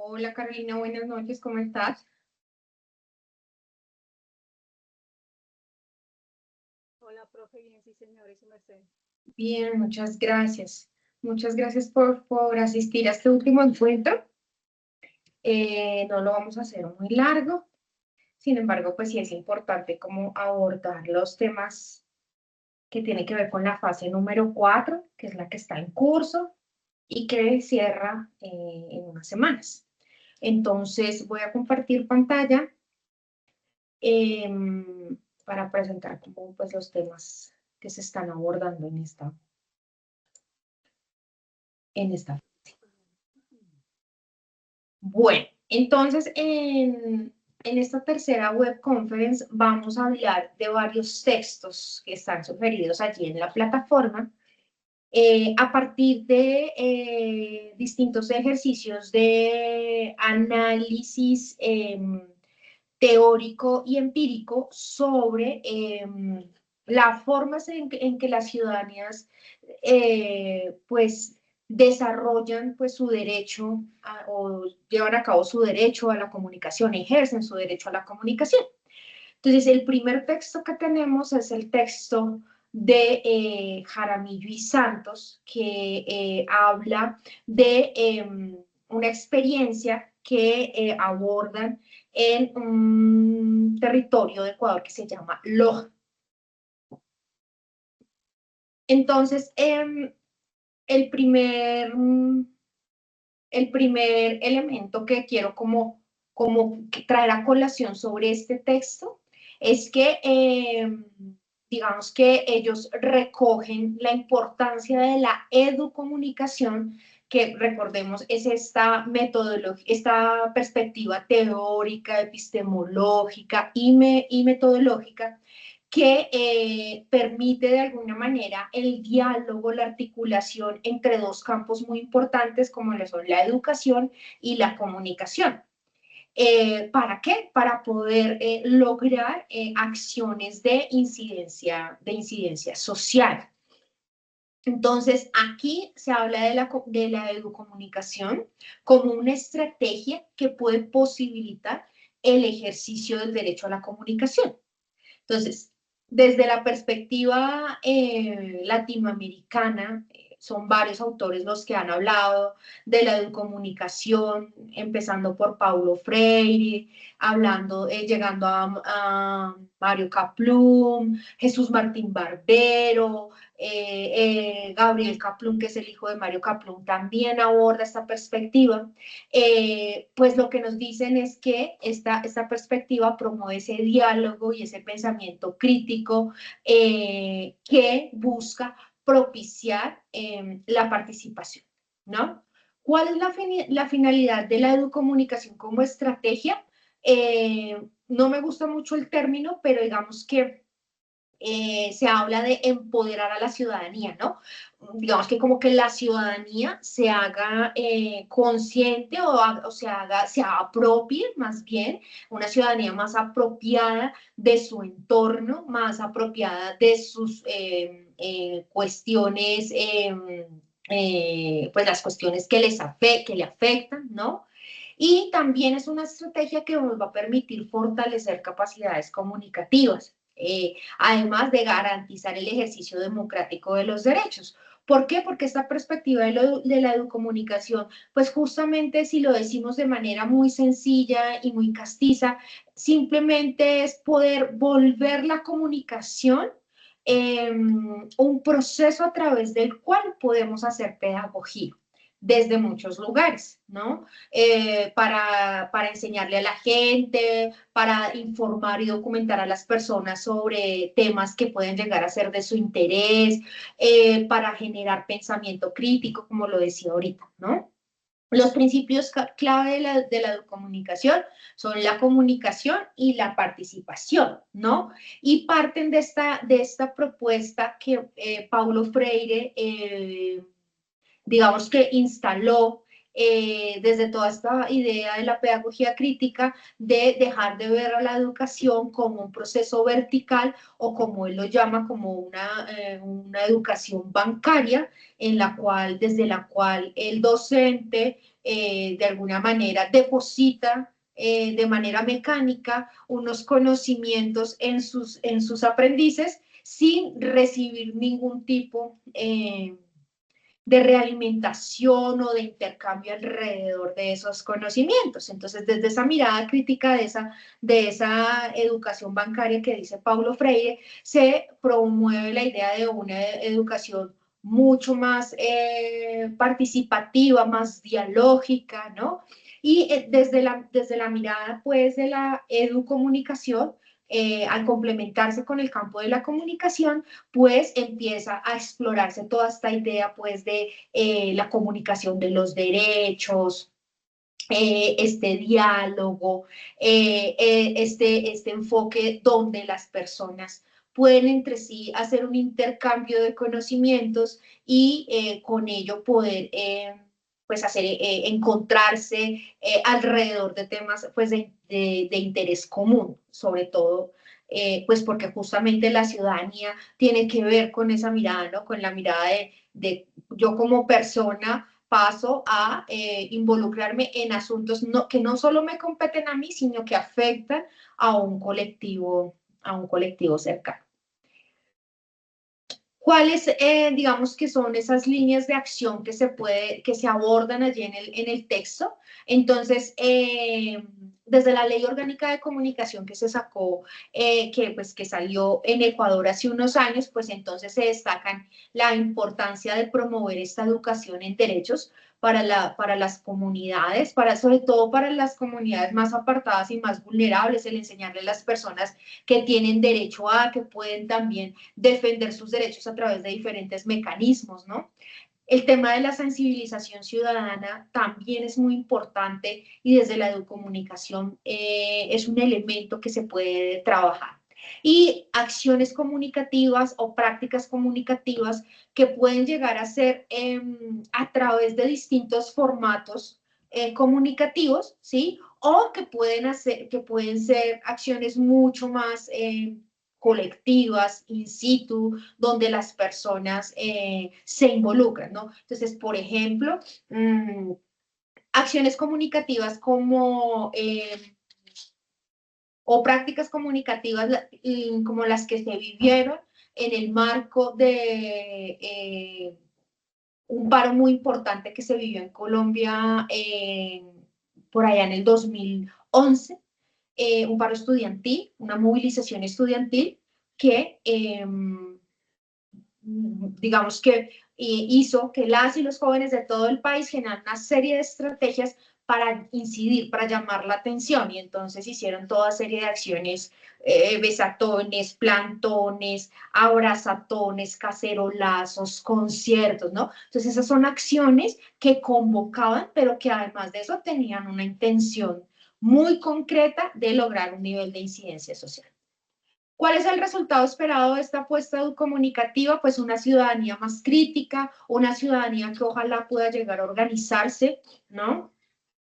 Hola Carolina, buenas noches, ¿cómo estás? Hola, profe, bien, sí, señor, y su merced. Bien, muchas gracias. Muchas gracias por asistir a este último encuentro. No lo vamos a hacer muy largo, sin embargo, pues sí es importante como abordar los temas que tienen que ver con la fase número 4, que es la que está en curso y que cierra en unas semanas. Entonces voy a compartir pantalla para presentar como, pues, los temas que se están abordando en esta. Bueno, entonces en esta tercera web conference vamos a hablar de varios textos que están sugeridos allí en la plataforma a partir de distintos ejercicios de análisis teórico y empírico sobre las formas en que las ciudadanías pues desarrollan pues su derecho o llevan a cabo su derecho a la comunicación, ejercen su derecho a la comunicación. Entonces, el primer texto que tenemos es el texto de Jaramillo y Santos, que habla de una experiencia que abordan en un territorio de Ecuador que se llama Loja. Entonces, el primer, el primer elemento que quiero como traer a colación sobre este texto es que, digamos que ellos recogen la importancia de la educomunicación, que recordemos es esta metodología, esta perspectiva teórica, epistemológica y metodológica que permite de alguna manera el diálogo, la articulación entre dos campos muy importantes como lo son la educación y la comunicación. ¿Para qué? Para poder lograr acciones de incidencia social. Entonces, aquí se habla de la educomunicación como una estrategia que puede posibilitar el ejercicio del derecho a la comunicación. Entonces, desde la perspectiva latinoamericana, son varios autores los que han hablado de la educomunicación, empezando por Paulo Freire, llegando a Mario Kaplun, Jesús Martín Barbero, Gabriel Kaplun, que es el hijo de Mario Kaplun, también aborda esta perspectiva. Pues lo que nos dicen es que esta perspectiva promueve ese diálogo y ese pensamiento crítico que busca propiciar la participación, ¿no? ¿Cuál es la finalidad de la educomunicación como estrategia? No me gusta mucho el término, pero digamos que se habla de empoderar a la ciudadanía, ¿no? Digamos que como que la ciudadanía se haga consciente se apropie más bien, una ciudadanía más apropiada de su entorno, más apropiada de sus cuestiones, pues las cuestiones que le afectan, ¿no? Y también es una estrategia que nos va a permitir fortalecer capacidades comunicativas, además de garantizar el ejercicio democrático de los derechos. ¿Por qué? Porque esta perspectiva de la educomunicación, pues justamente si lo decimos de manera muy sencilla y muy castiza, simplemente es poder volver la comunicación un proceso a través del cual podemos hacer pedagogía desde muchos lugares, ¿no? Para enseñarle a la gente, para informar y documentar a las personas sobre temas que pueden llegar a ser de su interés, para generar pensamiento crítico, como lo decía ahorita, ¿no? Los principios clave de la comunicación son la comunicación y la participación, ¿no? Y parten de esta propuesta que Paulo Freire digamos que instaló desde toda esta idea de la pedagogía crítica, de dejar de ver a la educación como un proceso vertical o como él lo llama, como una educación bancaria, en la cual, desde la cual el docente de alguna manera deposita de manera mecánica unos conocimientos en sus aprendices sin recibir ningún tipo de realimentación o de intercambio alrededor de esos conocimientos. Entonces, desde esa mirada crítica de esa educación bancaria que dice Paulo Freire, se promueve la idea de una educación mucho más participativa, más dialógica, ¿no? Y desde la mirada, pues, de la educomunicación, al complementarse con el campo de la comunicación, pues empieza a explorarse toda esta idea pues de la comunicación de los derechos, este diálogo, este enfoque donde las personas pueden entre sí hacer un intercambio de conocimientos y con ello poder pues hacer, encontrarse alrededor de temas pues de interés común, sobre todo pues porque justamente la ciudadanía tiene que ver con esa mirada, ¿no? Con la mirada de yo como persona paso a involucrarme en asuntos que no solo me competen a mí, sino que afectan a un colectivo cercano. ¿Cuáles, digamos, que son esas líneas de acción que se abordan allí en el texto? Entonces, desde la Ley Orgánica de Comunicación que se sacó, que salió en Ecuador hace unos años, pues entonces se destacan la importancia de promover esta educación en derechos para las comunidades, sobre todo para las comunidades más apartadas y más vulnerables, el enseñarle a las personas que tienen derecho que pueden también defender sus derechos a través de diferentes mecanismos, ¿no? El tema de la sensibilización ciudadana también es muy importante y desde la educomunicación es un elemento que se puede trabajar. Y acciones comunicativas o prácticas comunicativas que pueden llegar a ser a través de distintos formatos comunicativos, ¿sí? O que pueden ser acciones mucho más colectivas, in situ, donde las personas se involucran, ¿no? Entonces, por ejemplo, acciones comunicativas o prácticas comunicativas como las que se vivieron en el marco de un paro muy importante que se vivió en Colombia por allá en el 2011, un paro estudiantil, una movilización estudiantil que digamos que hizo que las y los jóvenes de todo el país generaran una serie de estrategias para incidir, para llamar la atención, y entonces hicieron toda serie de acciones, besatones, plantones, abrazatones, cacerolazos, conciertos, ¿no? Entonces esas son acciones que convocaban, pero que además de eso tenían una intención muy concreta de lograr un nivel de incidencia social. ¿Cuál es el resultado esperado de esta apuesta comunicativa? Pues una ciudadanía más crítica, una ciudadanía que ojalá pueda llegar a organizarse, ¿no?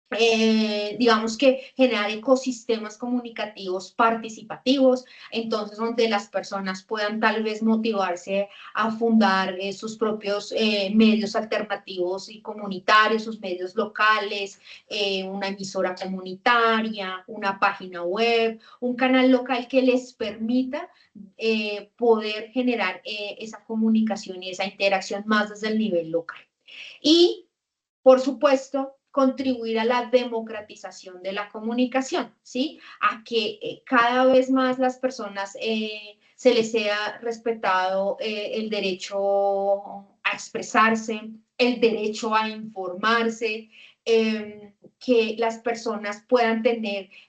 Digamos que generar ecosistemas comunicativos participativos, entonces donde las personas puedan tal vez motivarse a fundar sus propios medios alternativos y comunitarios, sus medios locales, una emisora comunitaria, una página web, un canal local que les permita poder generar esa comunicación y esa interacción más desde el nivel local. Y por supuesto, contribuir a la democratización de la comunicación, ¿sí? A que cada vez más las personas se les sea respetado el derecho a expresarse, el derecho a informarse, que las personas puedan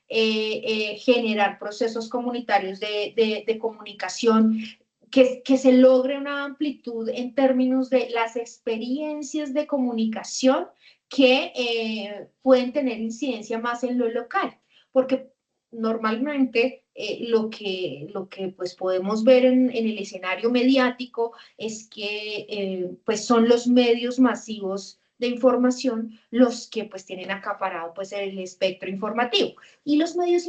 generar procesos comunitarios de comunicación, que se logre una amplitud en términos de las experiencias de comunicación que pueden tener incidencia más en lo local, porque normalmente lo que pues podemos ver en el escenario mediático es que pues son los medios masivos de información los que pues tienen acaparado pues el espectro informativo. Y los medios,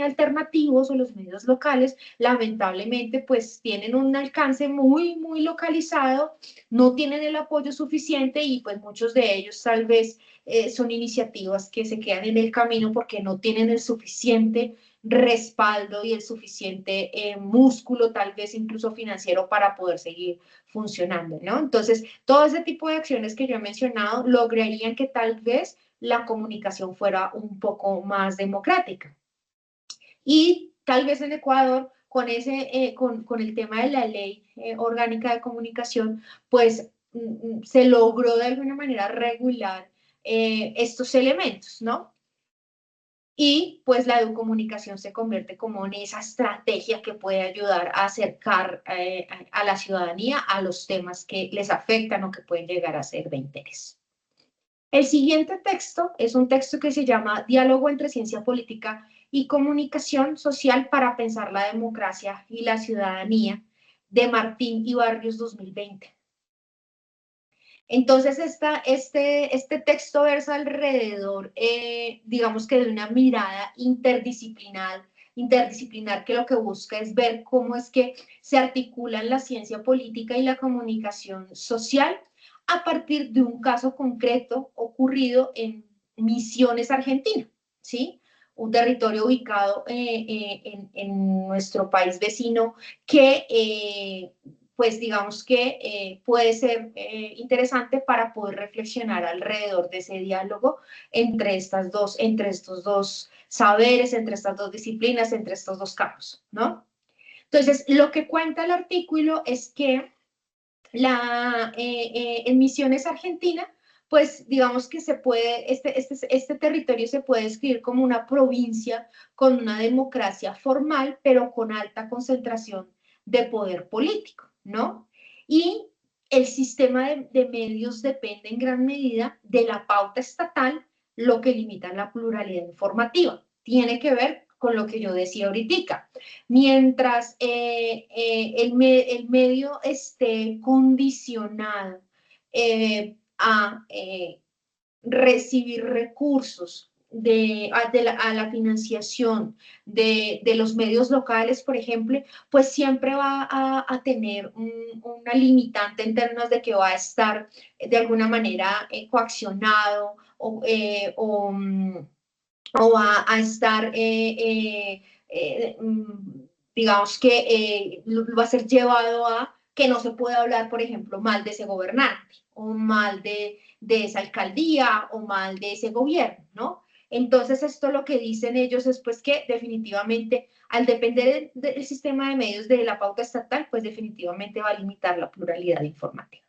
alternativos o los medios locales, lamentablemente pues tienen un alcance muy, muy localizado, no tienen el apoyo suficiente y pues muchos de ellos tal vez son iniciativas que se quedan en el camino porque no tienen el suficiente respaldo y el suficiente músculo, tal vez incluso financiero, para poder seguir funcionando, ¿no? Entonces, todo ese tipo de acciones que yo he mencionado lograrían que tal vez la comunicación fuera un poco más democrática. Y tal vez en Ecuador, con el tema de la ley orgánica de comunicación, pues se logró de alguna manera regular estos elementos, ¿no? Y pues la educomunicación se convierte como en esa estrategia que puede ayudar a acercar a la ciudadanía a los temas que les afectan o que pueden llegar a ser de interés. El siguiente texto es un texto que se llama Diálogo entre Ciencia Política y Comunicación Social para pensar la democracia y la ciudadanía, de Martín y Barrios 2020. Entonces, este texto versa alrededor, digamos que de una mirada interdisciplinar que lo que busca es ver cómo es que se articulan la ciencia política y la comunicación social a partir de un caso concreto ocurrido en Misiones, Argentina, ¿sí? Un territorio ubicado en nuestro país vecino que pues digamos que puede ser interesante para poder reflexionar alrededor de ese diálogo entre estos dos saberes, entre estas dos disciplinas, entre estos dos campos, ¿no? Entonces, lo que cuenta el artículo es que en Misiones, Argentina, pues digamos que este territorio se puede describir como una provincia con una democracia formal, pero con alta concentración de poder político, ¿no? Y el sistema de medios depende en gran medida de la pauta estatal, lo que limita la pluralidad informativa. Tiene que ver con lo que yo decía ahorita. Mientras el medio esté condicionado a recibir recursos a la financiación de los medios locales, por ejemplo, pues siempre va a tener una limitante en términos de que va a estar de alguna manera coaccionado o va a estar, digamos que va a ser llevado a que no se puede hablar, por ejemplo, mal de ese gobernante o mal de esa alcaldía o mal de ese gobierno, ¿no? Entonces, esto lo que dicen ellos es pues que definitivamente, al depender del sistema de medios de la pauta estatal, pues definitivamente va a limitar la pluralidad informativa.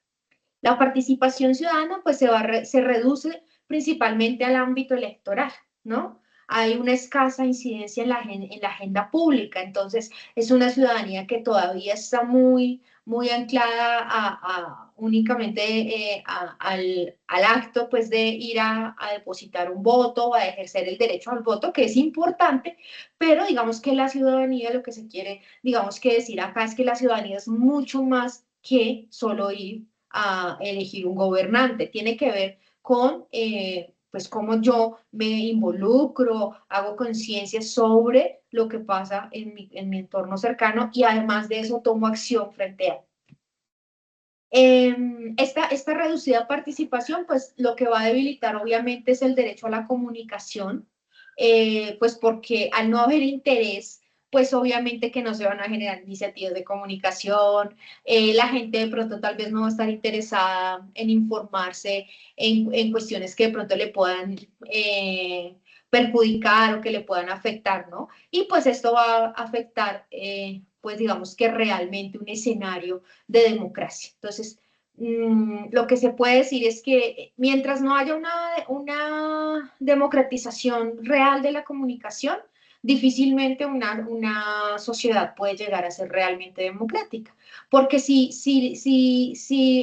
La participación ciudadana pues se reduce principalmente al ámbito electoral, ¿no? Hay una escasa incidencia en la agenda pública, entonces es una ciudadanía que todavía está muy, muy anclada únicamente al acto pues de ir a depositar un voto o a ejercer el derecho al voto, que es importante, pero digamos que la ciudadanía, lo que se quiere, digamos que decir acá es que la ciudadanía es mucho más que solo ir a elegir un gobernante, tiene que ver con pues cómo yo me involucro, hago conciencia sobre lo que pasa en mi entorno cercano y además de eso tomo acción frente a esta reducida participación, pues lo que va a debilitar obviamente es el derecho a la comunicación, pues porque al no haber interés, pues obviamente que no se van a generar iniciativas de comunicación, la gente de pronto tal vez no va a estar interesada en informarse en cuestiones que de pronto le puedan perjudicar o que le puedan afectar, ¿no? Y pues esto va a afectar, pues digamos que realmente un escenario de democracia. Entonces, lo que se puede decir es que mientras no haya una democratización real de la comunicación, difícilmente una sociedad puede llegar a ser realmente democrática. Porque si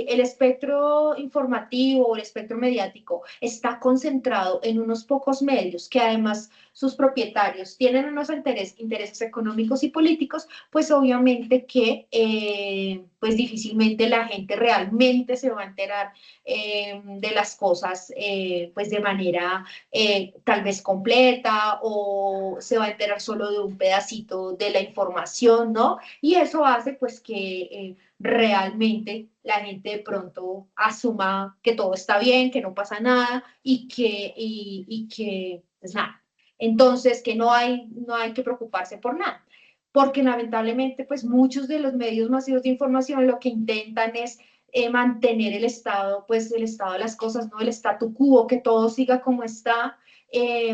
el espectro informativo o el espectro mediático está concentrado en unos pocos medios que además sus propietarios tienen unos intereses económicos y políticos, pues obviamente que pues difícilmente la gente realmente se va a enterar de las cosas pues de manera tal vez completa o se va a enterar solo de un pedacito de la información, ¿no? Y eso hace pues que realmente la gente de pronto asuma que todo está bien, que no pasa nada y que pues nada. Entonces, que no hay que preocuparse por nada. Porque lamentablemente, pues muchos de los medios masivos de información lo que intentan es mantener el estado, pues el estado de las cosas, ¿no? El statu quo, que todo siga como está,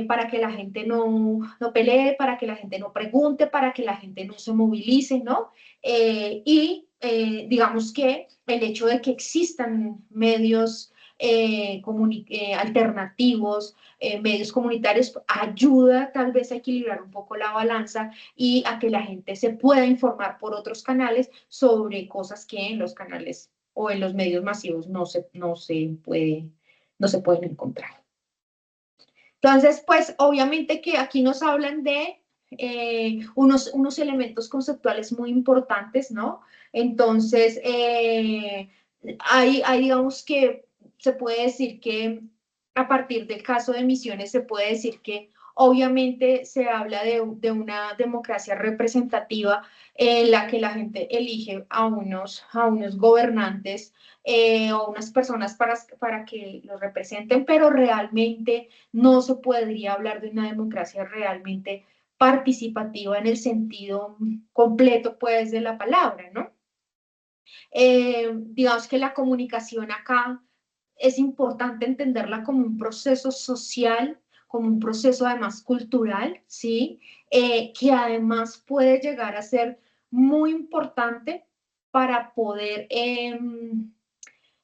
para que la gente no pelee, para que la gente no pregunte, para que la gente no se movilice, ¿no? Digamos que el hecho de que existan medios alternativos, medios comunitarios, ayuda tal vez a equilibrar un poco la balanza y a que la gente se pueda informar por otros canales sobre cosas que en los canales o en los medios masivos no se pueden encontrar. Entonces, pues obviamente que aquí nos hablan de unos elementos conceptuales muy importantes, ¿no? Entonces, digamos que se puede decir que a partir del caso de Misiones se puede decir que obviamente se habla de una democracia representativa en la que la gente elige a unos gobernantes o unas personas para que los representen, pero realmente no se podría hablar de una democracia realmente participativa en el sentido completo, pues, de la palabra, ¿no? Digamos que la comunicación acá es importante entenderla como un proceso social, como un proceso además cultural, ¿sí? Que además puede llegar a ser muy importante para poder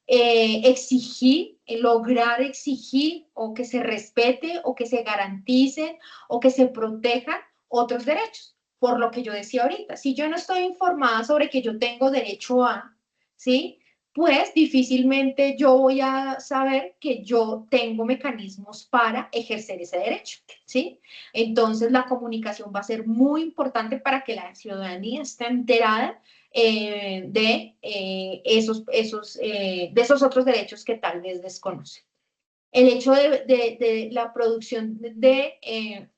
exigir, lograr exigir o que se respete o que se garanticen o que se protejan otros derechos. Por lo que yo decía ahorita, si yo no estoy informada sobre que yo tengo derecho a, ¿sí? Pues difícilmente yo voy a saber que yo tengo mecanismos para ejercer ese derecho, ¿sí? Entonces la comunicación va a ser muy importante para que la ciudadanía esté enterada de esos otros derechos que tal vez desconocen. El hecho de la producción de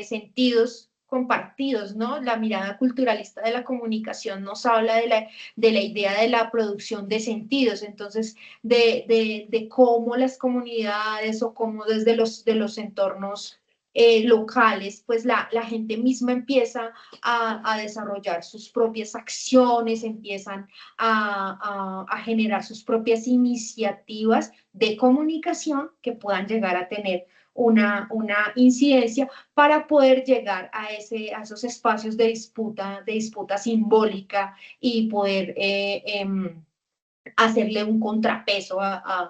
sentidos compartidos, ¿no? La mirada culturalista de la comunicación nos habla de la idea de la producción de sentidos, entonces de cómo las comunidades o cómo desde de los entornos locales, pues la gente misma empieza a desarrollar sus propias acciones, empiezan a generar sus propias iniciativas de comunicación que puedan llegar a tener una incidencia para poder llegar a esos espacios de disputa simbólica y poder hacerle un contrapeso a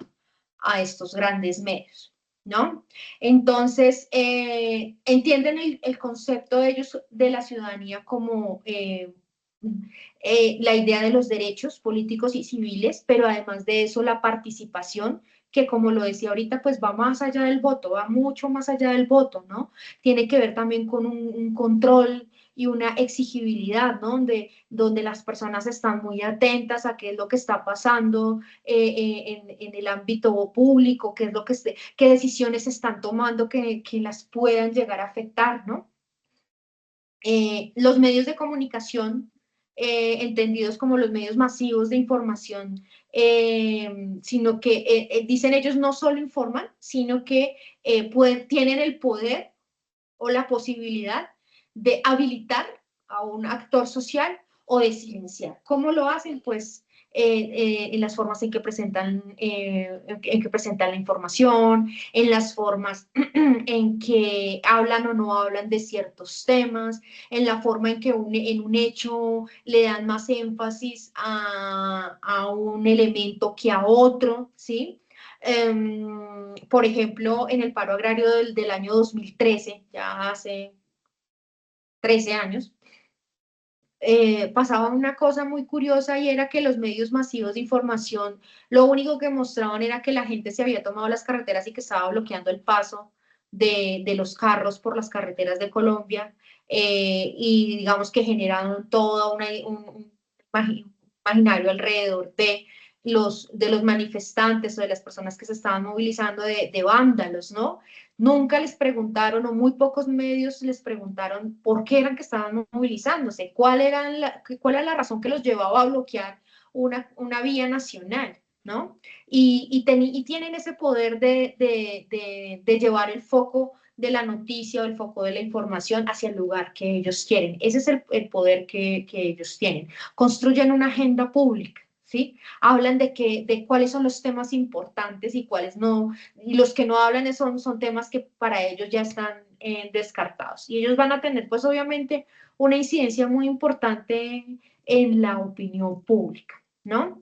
estos grandes medios, ¿no? Entonces, entienden el concepto de ellos de la ciudadanía como la idea de los derechos políticos y civiles, pero además de eso la participación, que como lo decía ahorita, pues va más allá del voto, va mucho más allá del voto, ¿no? Tiene que ver también con un control y una exigibilidad, ¿no? Donde las personas están muy atentas a qué es lo que está pasando en el ámbito público, qué es lo que qué decisiones se están tomando que las puedan llegar a afectar, ¿no? Los medios de comunicación, entendidos como los medios masivos de información, sino que dicen ellos no solo informan, sino que tienen el poder o la posibilidad de habilitar a un actor social o de silenciar. ¿Cómo lo hacen? Pues en las formas en que presentan la información, en las formas en que hablan o no hablan de ciertos temas, en la forma en que en un hecho le dan más énfasis a un elemento que a otro, ¿sí? Por ejemplo, en el paro agrario del año 2013, ya hace 13 años, pasaba una cosa muy curiosa y era que los medios masivos de información lo único que mostraban era que la gente se había tomado las carreteras y que estaba bloqueando el paso de los carros por las carreteras de Colombia, y digamos que generaron todo un imaginario alrededor de los manifestantes o de las personas que se estaban movilizando de vándalos, ¿no? Nunca les preguntaron, o muy pocos medios les preguntaron por qué eran que estaban movilizándose, cuál era la razón que los llevaba a bloquear una vía nacional, ¿no? Y tienen ese poder de llevar el foco de la noticia o el foco de la información hacia el lugar que ellos quieren. Ese es el poder que ellos tienen. Construyen una agenda pública, ¿sí? Hablan de cuáles son los temas importantes y cuáles no, y los que no hablan son temas que para ellos ya están descartados. Y ellos van a tener, pues obviamente, una incidencia muy importante en la opinión pública, ¿no?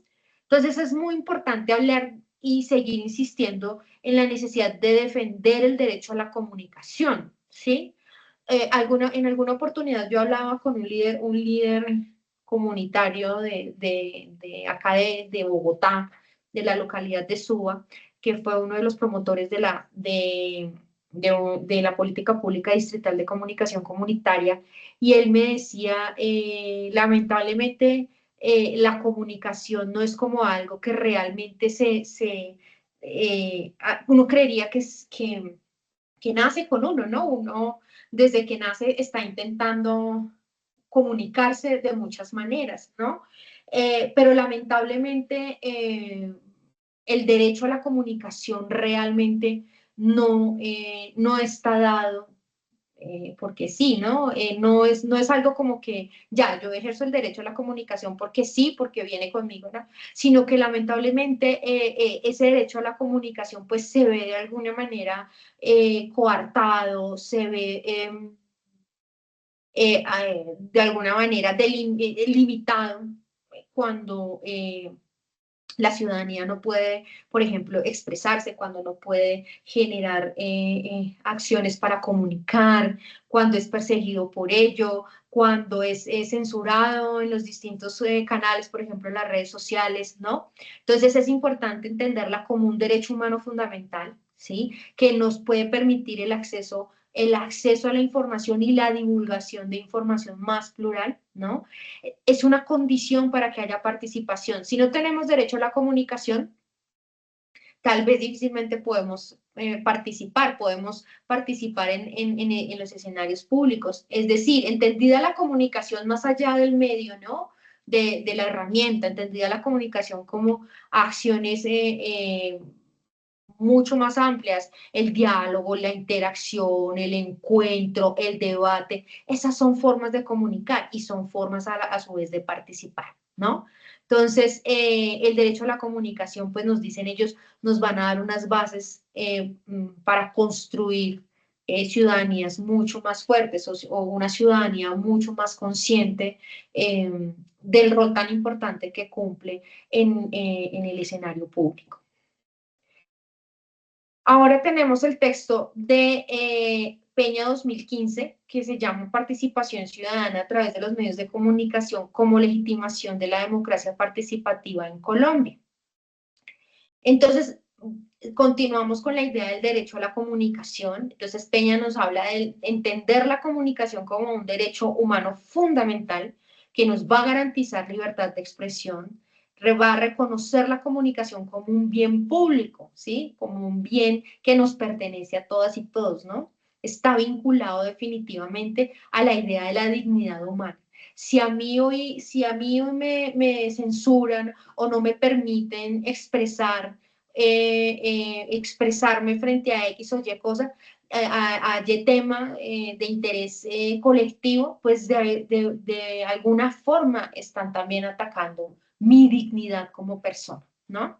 Entonces es muy importante hablar y seguir insistiendo en la necesidad de defender el derecho a la comunicación, ¿sí? En alguna oportunidad yo hablaba con un líder comunitario de acá de Bogotá, de la localidad de Suba, que fue uno de los promotores de la política pública distrital de comunicación comunitaria, y él me decía, lamentablemente, la comunicación no es como algo que realmente uno creería que nace con uno, ¿no? Uno desde que nace está intentando comunicarse de muchas maneras, ¿no? Pero lamentablemente el derecho a la comunicación realmente no está dado, porque sí, ¿no? No es algo como que ya, yo ejerzo el derecho a la comunicación porque sí, porque viene conmigo, ¿no? Sino que lamentablemente ese derecho a la comunicación pues se ve de alguna manera coartado, se ve de alguna manera limitado cuando la ciudadanía no puede, por ejemplo, expresarse, cuando no puede generar acciones para comunicar, cuando es perseguido por ello, cuando es censurado en los distintos canales, por ejemplo, en las redes sociales, ¿no? Entonces es importante entenderla como un derecho humano fundamental, ¿sí? Que nos puede permitir el acceso a la información y la divulgación de información más plural, ¿no? Es una condición para que haya participación. Si no tenemos derecho a la comunicación, tal vez difícilmente podemos participar en los escenarios públicos. Es decir, entendida la comunicación más allá del medio, ¿no? De la herramienta, entendida la comunicación como acciones mucho más amplias, el diálogo, la interacción, el encuentro, el debate, esas son formas de comunicar y son formas a su vez de participar, ¿no? Entonces, el derecho a la comunicación, pues nos dicen ellos, nos van a dar unas bases para construir ciudadanías mucho más fuertes o una ciudadanía mucho más consciente del rol tan importante que cumple en el escenario público. Ahora tenemos el texto de Peña 2015, que se llama Participación Ciudadana a través de los medios de comunicación como legitimación de la democracia participativa en Colombia. Entonces, continuamos con la idea del derecho a la comunicación. Entonces, Peña nos habla de entender la comunicación como un derecho humano fundamental que nos va a garantizar libertad de expresión, va a reconocer la comunicación como un bien público, ¿sí? Como un bien que nos pertenece a todas y todos, ¿no? Está vinculado definitivamente a la idea de la dignidad humana. Si a mí hoy me censuran o no me permiten expresarme frente a X o Y cosa, a Y tema de interés colectivo, pues de alguna forma están también atacando mi dignidad como persona, ¿no?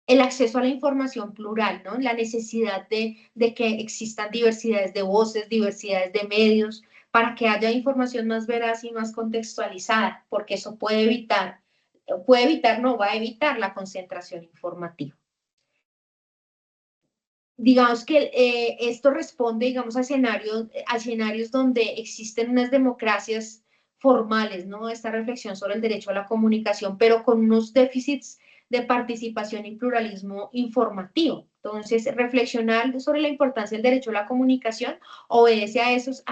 El acceso a la información plural, ¿no? La necesidad de que existan diversidades de voces, diversidades de medios, para que haya información más veraz y más contextualizada, porque eso no, va a evitar la concentración informativa. Digamos que esto responde, digamos, a escenarios donde existen unas democracias formales, ¿no? Esta reflexión sobre el derecho a la comunicación, pero con unos déficits de participación y pluralismo informativo. Entonces, reflexionar sobre la importancia del derecho a la comunicación obedece a esos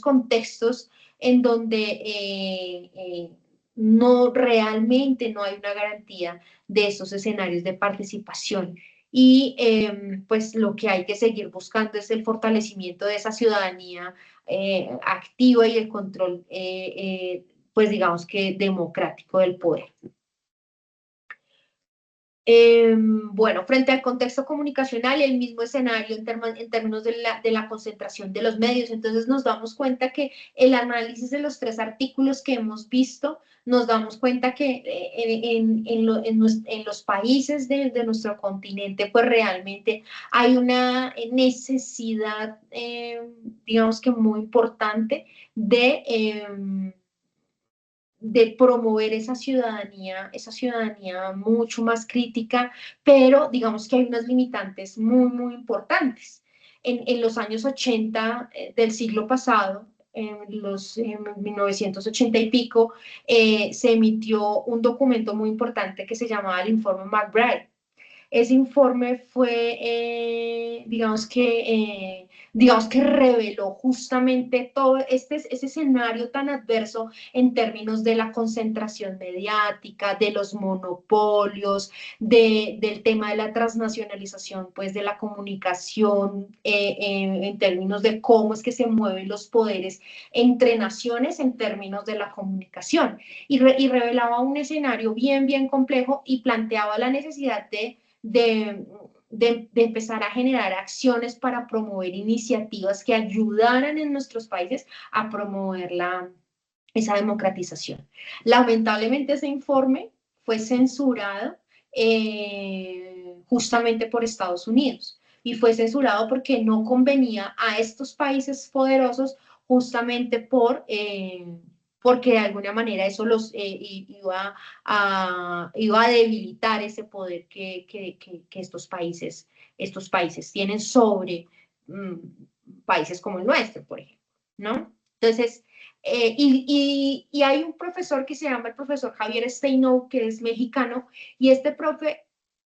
contextos en donde no realmente no hay una garantía de esos escenarios de participación. Y pues lo que hay que seguir buscando es el fortalecimiento de esa ciudadanía activa y el control, pues digamos que democrático del poder. Bueno, frente al contexto comunicacional y el mismo escenario en términos de la concentración de los medios, entonces nos damos cuenta que el análisis de los tres artículos que hemos visto, nos damos cuenta que en los países de nuestro continente, pues realmente hay una necesidad, digamos que muy importante de promover esa ciudadanía mucho más crítica, pero digamos que hay unas limitantes muy, muy importantes. En los años 80 del siglo pasado, en 1980 y pico, se emitió un documento muy importante que se llamaba el Informe McBride. Ese informe fue, digamos que reveló justamente todo ese escenario tan adverso en términos de la concentración mediática, de los monopolios, del tema de la transnacionalización, pues de la comunicación, en términos de cómo es que se mueven los poderes entre naciones en términos de la comunicación. Y revelaba un escenario bien, bien complejo y planteaba la necesidad de, de empezar a generar acciones para promover iniciativas que ayudaran en nuestros países a promover esa democratización. Lamentablemente ese informe fue censurado justamente por Estados Unidos y fue censurado porque no convenía a estos países poderosos justamente porque de alguna manera eso los iba a debilitar ese poder que estos países tienen sobre países como el nuestro, por ejemplo, ¿no? Entonces, y hay un profesor que se llama el profesor Javier Steinow, que es mexicano, y este profe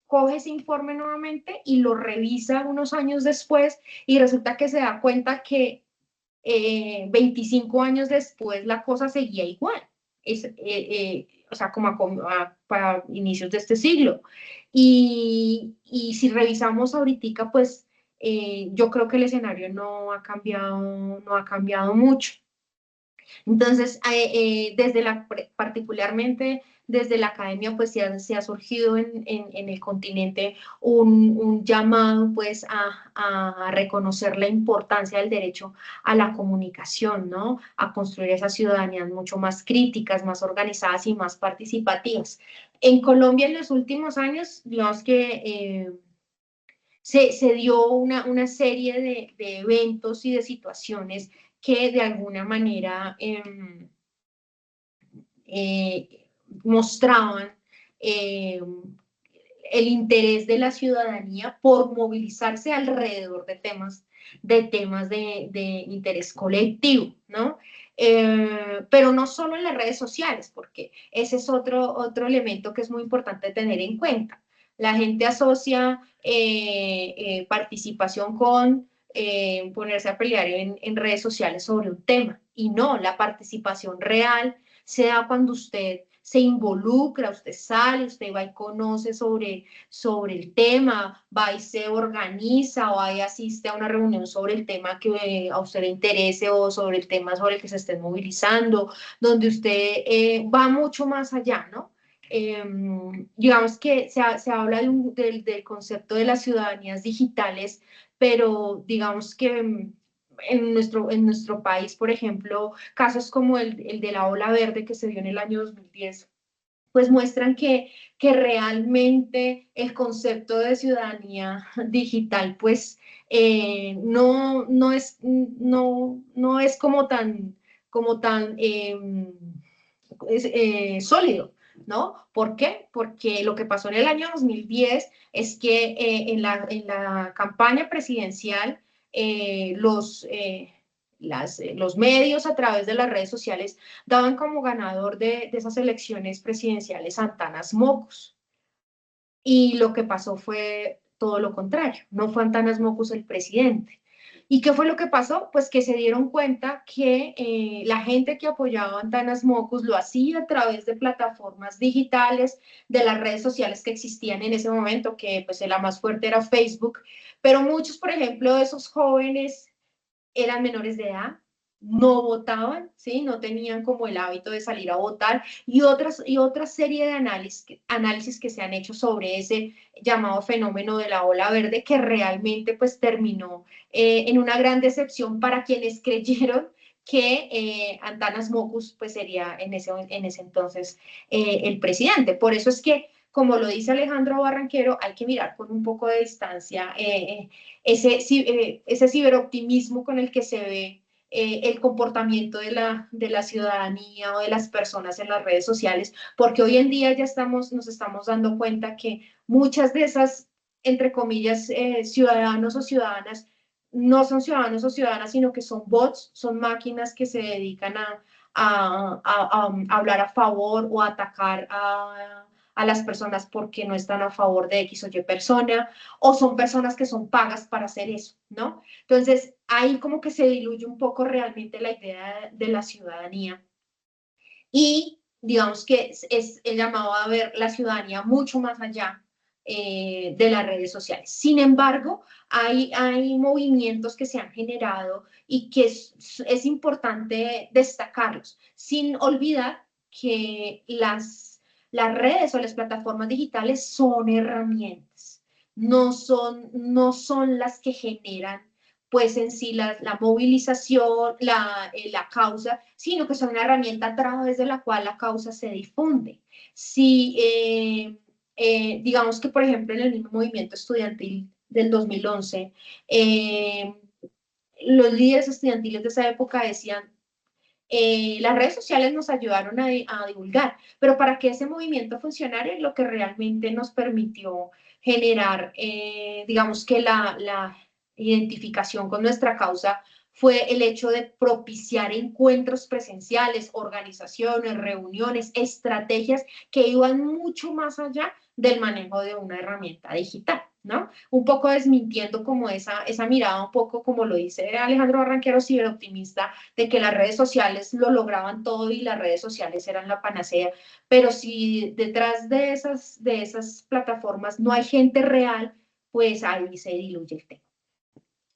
coge ese informe nuevamente y lo revisa unos años después y resulta que se da cuenta que 25 años después la cosa seguía igual, o sea, para inicios de este siglo. Y si revisamos ahorita, pues yo creo que el escenario no ha cambiado mucho. Entonces, particularmente desde la academia, pues se ha surgido en el continente un llamado pues a reconocer la importancia del derecho a la comunicación, ¿no? A construir esas ciudadanías mucho más críticas, más organizadas y más participativas. En Colombia en los últimos años, digamos que se dio una serie de eventos y de situaciones que de alguna manera mostraban el interés de la ciudadanía por movilizarse alrededor de temas de interés colectivo, ¿no? Pero no solo en las redes sociales, porque ese es otro elemento que es muy importante tener en cuenta. La gente asocia participación con ponerse a pelear en redes sociales sobre un tema, y no, la participación real se da cuando usted se involucra, usted sale, usted va y conoce sobre el tema, va y se organiza o va y asiste a una reunión sobre el tema que a usted le interese o sobre el tema sobre el que se esté movilizando, donde usted va mucho más allá, ¿no? Digamos que se habla del concepto de las ciudadanías digitales, pero digamos que en nuestro país, por ejemplo, casos como el de la ola verde que se dio en el año 2010, pues muestran que realmente el concepto de ciudadanía digital, pues no es como tan sólido, ¿no? ¿Por qué? Porque lo que pasó en el año 2010 es que en la campaña presidencial los medios a través de las redes sociales daban como ganador de esas elecciones presidenciales Santanas Mocos. Y lo que pasó fue todo lo contrario, no fue Antanas Mockus el presidente. ¿Y qué fue lo que pasó? Pues que se dieron cuenta que la gente que apoyaba a Antanas Mockus lo hacía a través de plataformas digitales, de las redes sociales que existían en ese momento, que pues la más fuerte era Facebook, pero muchos, por ejemplo, de esos jóvenes eran menores de edad, no votaban, ¿sí? No tenían como el hábito de salir a votar y otra serie de análisis que se han hecho sobre ese llamado fenómeno de la ola verde que realmente pues terminó en una gran decepción para quienes creyeron que Antanas Mockus pues sería en ese entonces el presidente. Por eso es que, como lo dice Alejandro Barranquero, hay que mirar con un poco de distancia ese ciberoptimismo con el que se ve el comportamiento de la ciudadanía o de las personas en las redes sociales, porque hoy en día ya nos estamos dando cuenta que muchas de esas, entre comillas, ciudadanos o ciudadanas, no son ciudadanos o ciudadanas, sino que son bots, son máquinas que se dedican a hablar a favor o a atacar a las personas porque no están a favor de X o Y persona, o son personas que son pagas para hacer eso, ¿no? Entonces, ahí como que se diluye un poco realmente la idea de la ciudadanía y digamos que es el llamado a ver la ciudadanía mucho más allá de las redes sociales. Sin embargo, hay movimientos que se han generado y que es importante destacarlos, sin olvidar que las redes o las plataformas digitales son herramientas, no son las que generan pues en sí la movilización, la causa, sino que son una herramienta a través de la cual la causa se difunde. Si, digamos que, por ejemplo, en el mismo movimiento estudiantil del 2011, los líderes estudiantiles de esa época decían, las redes sociales nos ayudaron a divulgar, pero para que ese movimiento funcionara, lo que realmente nos permitió generar, digamos que la identificación con nuestra causa fue el hecho de propiciar encuentros presenciales, organizaciones, reuniones, estrategias que iban mucho más allá del manejo de una herramienta digital, ¿no? Un poco desmintiendo como esa mirada, un poco como lo dice Alejandro Barranquero, ciberoptimista, de que las redes sociales lo lograban todo y las redes sociales eran la panacea, pero si detrás de esas plataformas no hay gente real, pues ahí se diluye el tema.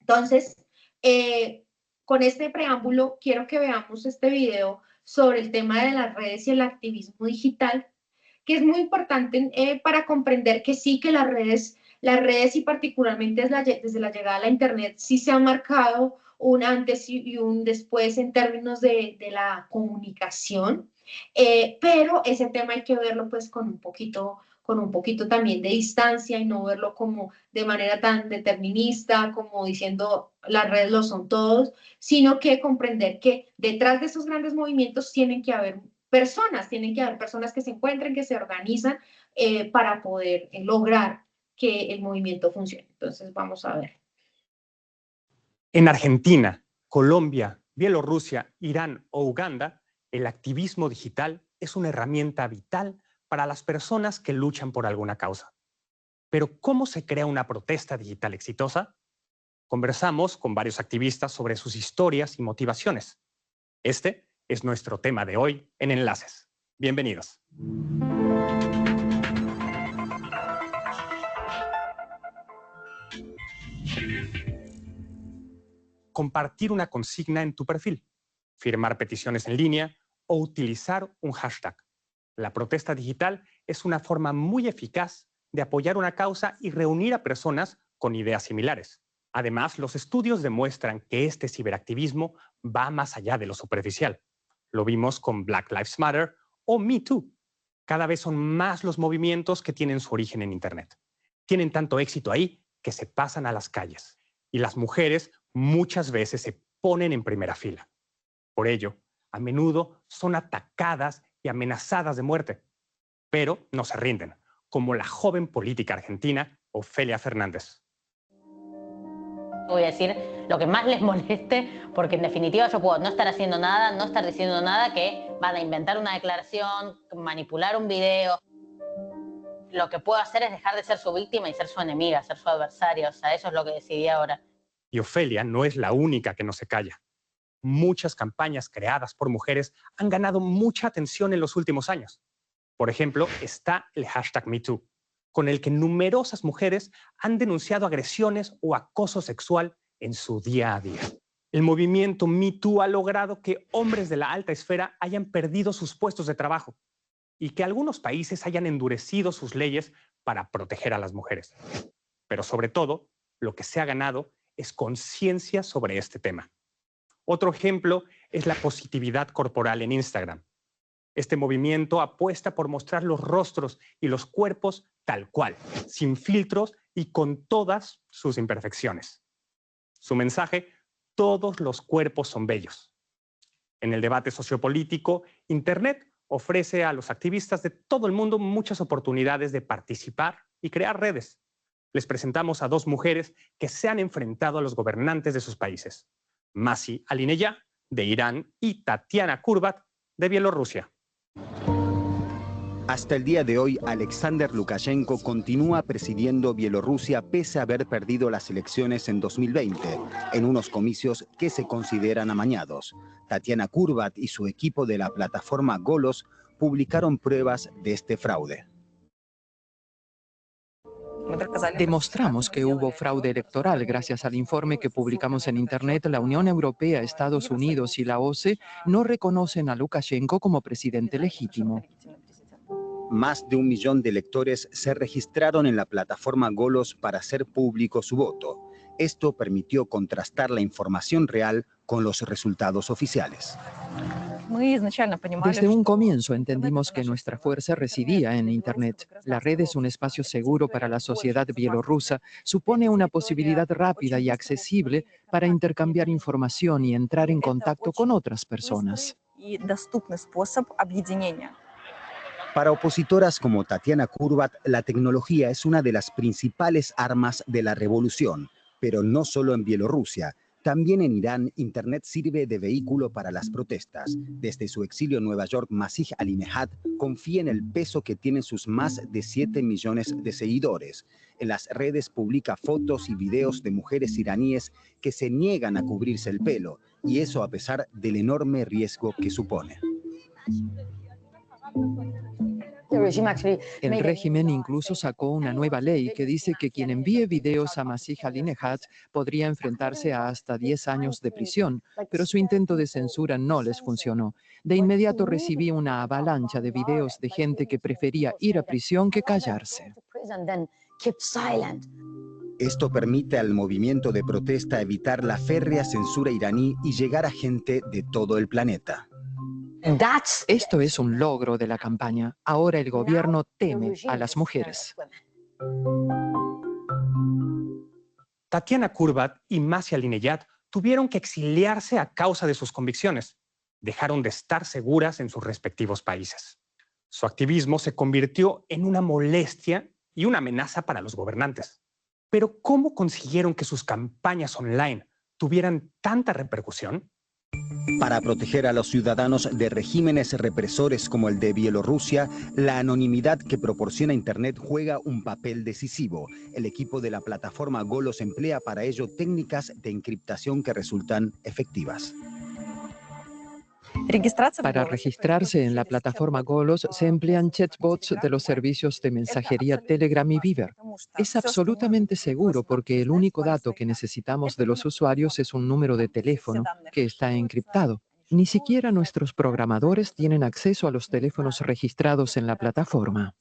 Entonces, con este preámbulo, quiero que veamos este video sobre el tema de las redes y el activismo digital, que es muy importante para comprender que sí, que las redes y particularmente desde la llegada a la Internet, sí se ha marcado un antes y un después en términos de la comunicación, pero ese tema hay que verlo pues con un poquito también de distancia y no verlo como de manera tan determinista, como diciendo las redes lo son todos, sino que comprender que detrás de esos grandes movimientos tienen que haber personas que se encuentren, que se organizan para poder lograr que el movimiento funcione. Entonces vamos a ver. En Argentina, Colombia, Bielorrusia, Irán o Uganda, el activismo digital es una herramienta vital para las personas que luchan por alguna causa. Pero ¿cómo se crea una protesta digital exitosa? Conversamos con varios activistas sobre sus historias y motivaciones. Este es nuestro tema de hoy en Enlaces. Bienvenidos. Compartir una consigna en tu perfil, firmar peticiones en línea o utilizar un hashtag. La protesta digital es una forma muy eficaz de apoyar una causa y reunir a personas con ideas similares. Además, los estudios demuestran que este ciberactivismo va más allá de lo superficial. Lo vimos con Black Lives Matter o Me Too. Cada vez son más los movimientos que tienen su origen en Internet. Tienen tanto éxito ahí que se pasan a las calles. Y las mujeres muchas veces se ponen en primera fila. Por ello, a menudo son atacadas y amenazadas de muerte. Pero no se rinden, como la joven política argentina Ofelia Fernández. Voy a decir lo que más les moleste, porque en definitiva yo puedo no estar haciendo nada, no estar diciendo nada, que van a inventar una declaración, manipular un video. lo que puedo hacer es dejar de ser su víctima y ser su enemiga, ser su adversaria. O sea, eso es lo que decidí ahora. Y Ofelia no es la única que no se calla. Muchas campañas creadas por mujeres han ganado mucha atención en los últimos años. Por ejemplo, está el hashtag #MeToo, con el que numerosas mujeres han denunciado agresiones o acoso sexual en su día a día. El movimiento #MeToo ha logrado que hombres de la alta esfera hayan perdido sus puestos de trabajo y que algunos países hayan endurecido sus leyes para proteger a las mujeres. Pero sobre todo, lo que se ha ganado es conciencia sobre este tema. Otro ejemplo es la positividad corporal en Instagram. Este movimiento apuesta por mostrar los rostros y los cuerpos tal cual, sin filtros y con todas sus imperfecciones. Su mensaje: todos los cuerpos son bellos. En el debate sociopolítico, Internet ofrece a los activistas de todo el mundo muchas oportunidades de participar y crear redes. Les presentamos a dos mujeres que se han enfrentado a los gobernantes de sus países: Masih Alinejad, de Irán, y Tatiana Kurbat, de Bielorrusia. Hasta el día de hoy, Alexander Lukashenko continúa presidiendo Bielorrusia pese a haber perdido las elecciones en 2020, en unos comicios que se consideran amañados. Tatiana Kurbat y su equipo de la plataforma Golos publicaron pruebas de este fraude. Demostramos que hubo fraude electoral gracias al informe que publicamos en Internet. La Unión Europea, Estados Unidos y la OCE no reconocen a Lukashenko como presidente legítimo. Más de 1 millón de electores se registraron en la plataforma Golos para hacer público su voto. Esto permitió contrastar la información real con los resultados oficiales. Desde un comienzo entendimos que nuestra fuerza residía en Internet. La red es un espacio seguro para la sociedad bielorrusa, supone una posibilidad rápida y accesible para intercambiar información y entrar en contacto con otras personas. Para opositoras como Tatiana Kurbat, la tecnología es una de las principales armas de la revolución, pero no solo en Bielorrusia. También en Irán, Internet sirve de vehículo para las protestas. Desde su exilio en Nueva York, Masih Alinejad confía en el peso que tienen sus más de 7 millones de seguidores. En las redes publica fotos y videos de mujeres iraníes que se niegan a cubrirse el pelo, y eso a pesar del enorme riesgo que supone. El régimen incluso sacó una nueva ley que dice que quien envíe videos a Masih Alinejad podría enfrentarse a hasta 10 años de prisión, pero su intento de censura no les funcionó. De inmediato recibí una avalancha de videos de gente que prefería ir a prisión que callarse. Esto permite al movimiento de protesta evitar la férrea censura iraní y llegar a gente de todo el planeta. Esto es un logro de la campaña. Ahora el gobierno teme a las mujeres. Tatiana Kurbat y Masih Alinejad tuvieron que exiliarse a causa de sus convicciones. Dejaron de estar seguras en sus respectivos países. Su activismo se convirtió en una molestia y una amenaza para los gobernantes. Pero ¿cómo consiguieron que sus campañas online tuvieran tanta repercusión? Para proteger a los ciudadanos de regímenes represores como el de Bielorrusia, la anonimidad que proporciona Internet juega un papel decisivo. El equipo de la plataforma Golos emplea para ello técnicas de encriptación que resultan efectivas. Para registrarse en la plataforma Golos se emplean chatbots de los servicios de mensajería Telegram y Viber. Es absolutamente seguro porque el único dato que necesitamos de los usuarios es un número de teléfono que está encriptado. Ni siquiera nuestros programadores tienen acceso a los teléfonos registrados en la plataforma.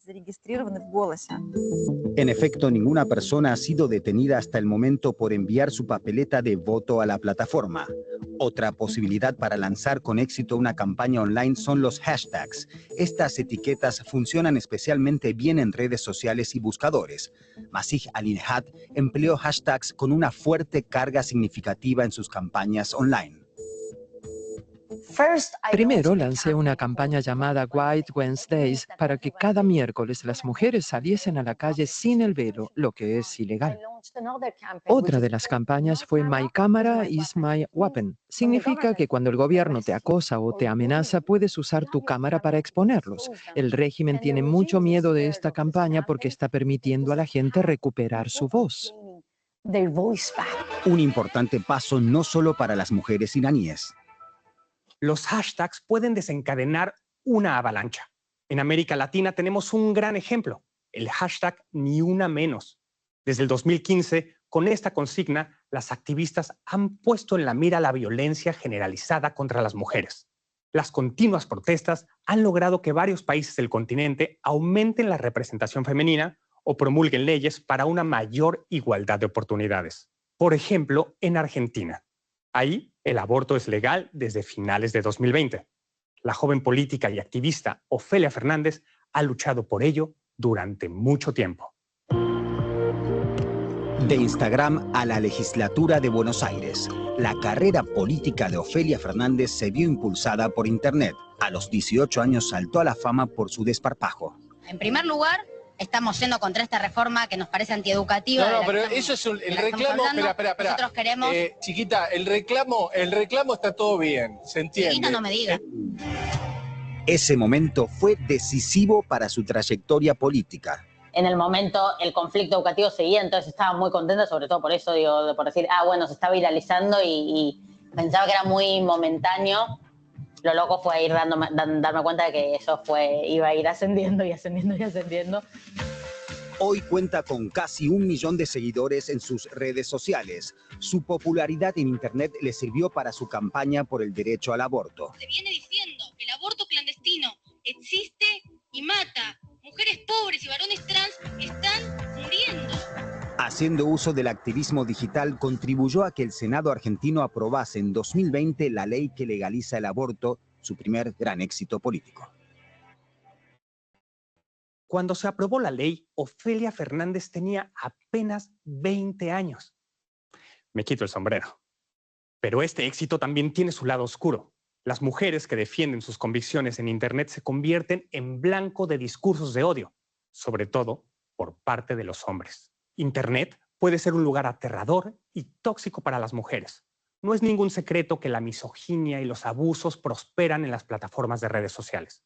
En efecto, ninguna persona ha sido detenida hasta el momento por enviar su papeleta de voto a la plataforma. Otra posibilidad para lanzar con éxito una campaña online son los hashtags. Estas etiquetas funcionan especialmente bien en redes sociales y buscadores. Masih Alinejad empleó hashtags con una fuerte carga significativa en sus campañas online. Primero lancé una campaña llamada White Wednesdays para que cada miércoles las mujeres saliesen a la calle sin el velo, lo que es ilegal. Otra de las campañas fue My Camera is my weapon. Significa que cuando el gobierno te acosa o te amenaza, puedes usar tu cámara para exponerlos. El régimen tiene mucho miedo de esta campaña porque está permitiendo a la gente recuperar su voz. Un importante paso no solo para las mujeres iraníes. Los hashtags pueden desencadenar una avalancha. En América Latina tenemos un gran ejemplo, el hashtag Ni Una Menos. Desde el 2015, con esta consigna, las activistas han puesto en la mira la violencia generalizada contra las mujeres. Las continuas protestas han logrado que varios países del continente aumenten la representación femenina o promulguen leyes para una mayor igualdad de oportunidades. Por ejemplo, en Argentina. Ahí, el aborto es legal desde finales de 2020. La joven política y activista Ofelia Fernández ha luchado por ello durante mucho tiempo. De Instagram a la legislatura de Buenos Aires, la carrera política de Ofelia Fernández se vio impulsada por Internet. A los 18 años saltó a la fama por su desparpajo. En primer lugar, estamos yendo contra esta reforma que nos parece antieducativa. No, pero eso es el reclamo. Espera. Nosotros queremos. Chiquita, el reclamo está todo bien, se entiende. Chiquita, no me diga. Ese momento fue decisivo para su trayectoria política. En el momento el conflicto educativo seguía, entonces estaba muy contenta, sobre todo por eso, digo, por decir, bueno, se está viralizando y pensaba que era muy momentáneo. Lo loco fue ir darme cuenta de que eso iba a ir ascendiendo y ascendiendo y ascendiendo. Hoy cuenta con casi 1 millón de seguidores en sus redes sociales. Su popularidad en Internet le sirvió para su campaña por el derecho al aborto. Se viene diciendo que el aborto clandestino existe y mata. Mujeres pobres y varones trans están muriendo. Haciendo uso del activismo digital, contribuyó a que el Senado argentino aprobase en 2020 la ley que legaliza el aborto, su primer gran éxito político. Cuando se aprobó la ley, Ofelia Fernández tenía apenas 20 años. Me quito el sombrero. Pero este éxito también tiene su lado oscuro. Las mujeres que defienden sus convicciones en Internet se convierten en blanco de discursos de odio, sobre todo por parte de los hombres. Internet puede ser un lugar aterrador y tóxico para las mujeres. No es ningún secreto que la misoginia y los abusos prosperan en las plataformas de redes sociales.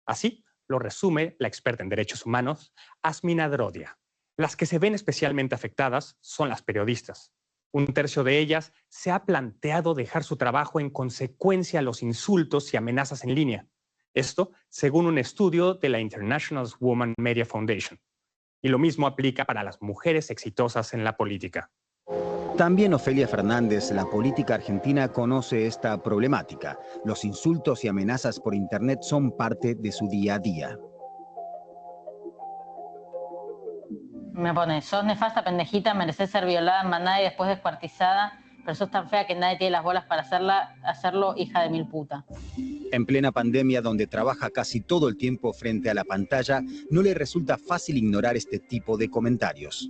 Así lo resume la experta en derechos humanos, Asmina Drodia. Las que se ven especialmente afectadas son las periodistas. 1/3 de ellas se ha planteado dejar su trabajo en consecuencia a los insultos y amenazas en línea. Esto según un estudio de la International Women Media Foundation. Y lo mismo aplica para las mujeres exitosas en la política. También Ofelia Fernández, la política argentina, conoce esta problemática. Los insultos y amenazas por Internet son parte de su día a día. Me pone, sos nefasta, pendejita, mereces ser violada en manada y después descuartizada, pero sos tan fea que nadie tiene las bolas para hacerlo, hija de mil puta. En plena pandemia, donde trabaja casi todo el tiempo frente a la pantalla, no le resulta fácil ignorar este tipo de comentarios.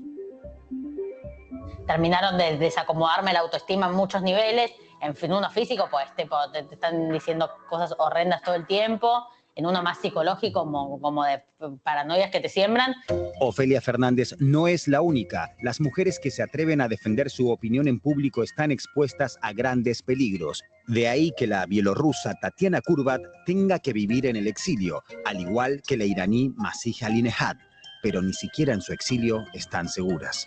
Terminaron de desacomodarme la autoestima en muchos niveles. En fin, uno físico, pues te están diciendo cosas horrendas todo el tiempo. En uno más psicológico, como de paranoias que te siembran. Ofelia Fernández no es la única. Las mujeres que se atreven a defender su opinión en público están expuestas a grandes peligros. De ahí que la bielorrusa Tatiana Kurbat tenga que vivir en el exilio, al igual que la iraní Masih Alinejad. Pero ni siquiera en su exilio están seguras.